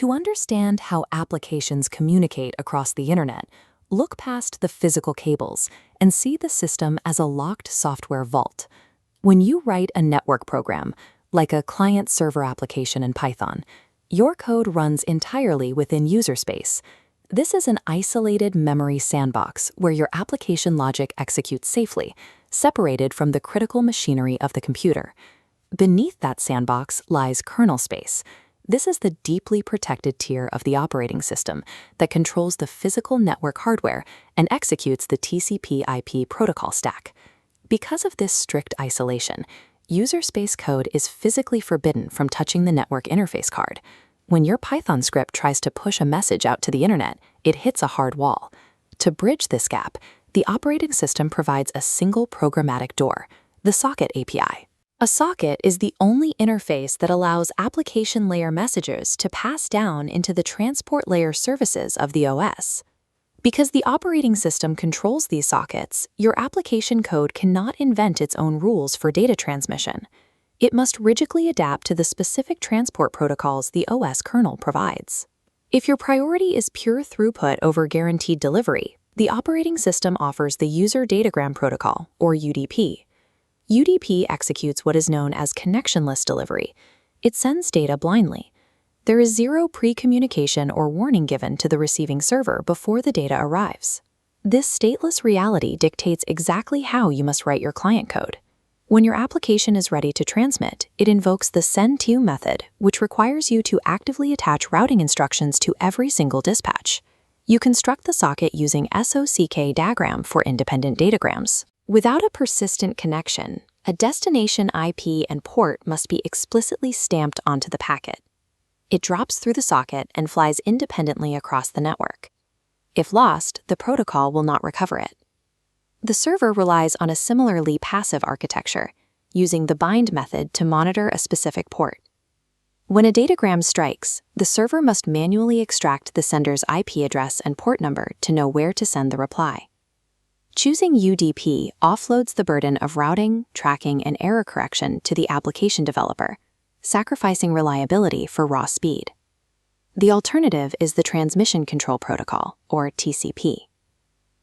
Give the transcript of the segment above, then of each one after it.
To understand how applications communicate across the internet, look past the physical cables and see the system as a locked software vault. When you write a network program, like a client-server application in Python, your code runs entirely within user space. This is an isolated memory sandbox where your application logic executes safely, separated from the critical machinery of the computer. Beneath that sandbox lies kernel space. This is the deeply protected tier of the operating system that controls the physical network hardware and executes the TCP/IP protocol stack. Because of this strict isolation, user space code is physically forbidden from touching the network interface card. When your Python script tries to push a message out to the internet, it hits a hard wall. To bridge this gap, the operating system provides a single programmatic door, the Socket API. A socket is the only interface that allows application layer messages to pass down into the transport layer services of the OS. Because the operating system controls these sockets, your application code cannot invent its own rules for data transmission. It must rigidly adapt to the specific transport protocols the OS kernel provides. If your priority is pure throughput over guaranteed delivery, the operating system offers the User Datagram Protocol, or UDP. UDP executes what is known as connectionless delivery. It sends data blindly. There is zero pre-communication or warning given to the receiving server before the data arrives. This stateless reality dictates exactly how you must write your client code. When your application is ready to transmit, it invokes the send-to method, which requires you to actively attach routing instructions to every single dispatch. You construct the socket using SOCK diagram for independent datagrams. Without a persistent connection, a destination IP and port must be explicitly stamped onto the packet. It drops through the socket and flies independently across the network. If lost, the protocol will not recover it. The server relies on a similarly passive architecture, using the bind method to monitor a specific port. When a datagram strikes, the server must manually extract the sender's IP address and port number to know where to send the reply. Choosing UDP offloads the burden of routing, tracking, and error correction to the application developer, sacrificing reliability for raw speed. The alternative is the Transmission Control Protocol, or TCP.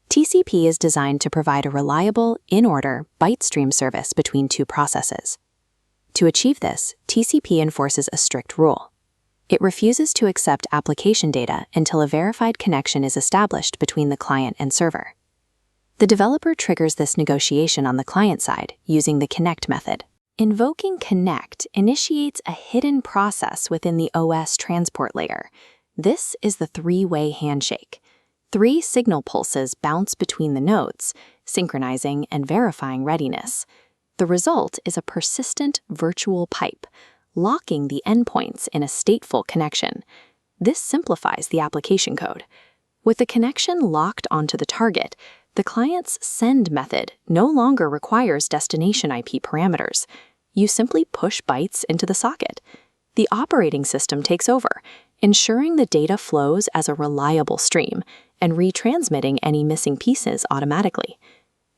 TCP is designed to provide a reliable, in-order, byte stream service between two processes. To achieve this, TCP enforces a strict rule. It refuses to accept application data until a verified connection is established between the client and server. The developer triggers this negotiation on the client side using the connect method. Invoking connect initiates a hidden process within the OS transport layer. This is the three-way handshake. 3 signal pulses bounce between the nodes, synchronizing and verifying readiness. The result is a persistent virtual pipe, locking the endpoints in a stateful connection. This simplifies the application code. With the connection locked onto the target, the client's send method no longer requires destination IP parameters. You simply push bytes into the socket. The operating system takes over, ensuring the data flows as a reliable stream and retransmitting any missing pieces automatically.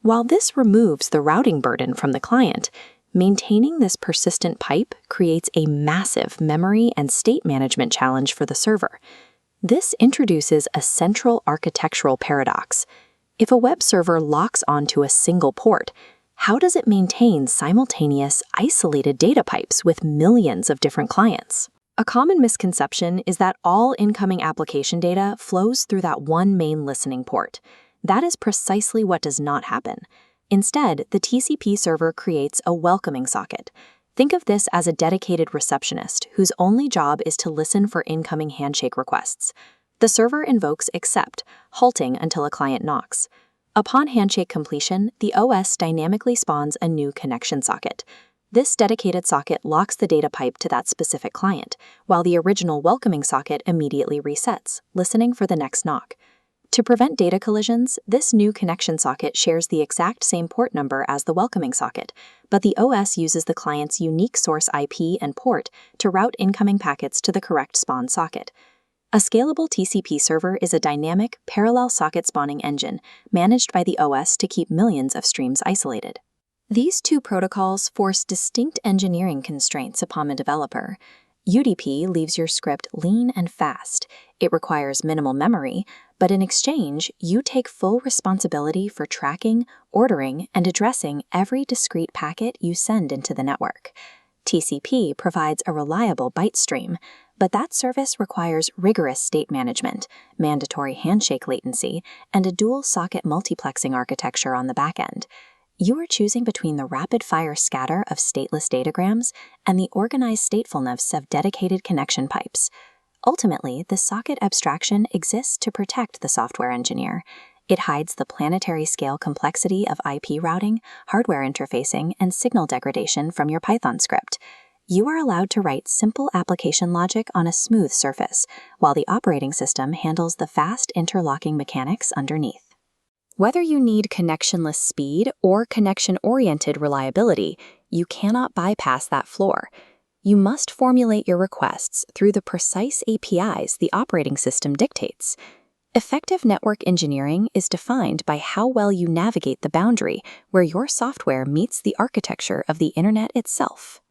While this removes the routing burden from the client, maintaining this persistent pipe creates a massive memory and state management challenge for the server. This introduces a central architectural paradox. If a web server locks onto a single port, how does it maintain simultaneous, isolated data pipes with millions of different clients? A common misconception is that all incoming application data flows through that one main listening port. That is precisely what does not happen. Instead, the TCP server creates a welcoming socket. Think of this as a dedicated receptionist whose only job is to listen for incoming handshake requests. The server invokes accept, halting until a client knocks. Upon handshake completion, the OS dynamically spawns a new connection socket. This dedicated socket locks the data pipe to that specific client, while the original welcoming socket immediately resets, listening for the next knock. To prevent data collisions, this new connection socket shares the exact same port number as the welcoming socket, but the OS uses the client's unique source IP and port to route incoming packets to the correct spawn socket. A scalable TCP server is a dynamic, parallel socket spawning engine managed by the OS to keep millions of streams isolated. These two protocols force distinct engineering constraints upon a developer. UDP leaves your script lean and fast. It requires minimal memory, but in exchange, you take full responsibility for tracking, ordering, and addressing every discrete packet you send into the network. TCP provides a reliable byte stream, but that service requires rigorous state management, mandatory handshake latency, and a dual-socket multiplexing architecture on the backend. You are choosing between the rapid-fire scatter of stateless datagrams and the organized statefulness of dedicated connection pipes. Ultimately, the socket abstraction exists to protect the software engineer. It hides the planetary scale complexity of IP routing, hardware interfacing, and signal degradation from your Python script. You are allowed to write simple application logic on a smooth surface, while the operating system handles the fast interlocking mechanics underneath. Whether you need connectionless speed or connection-oriented reliability, you cannot bypass that floor. You must formulate your requests through the precise APIs the operating system dictates. Effective network engineering is defined by how well you navigate the boundary where your software meets the architecture of the internet itself.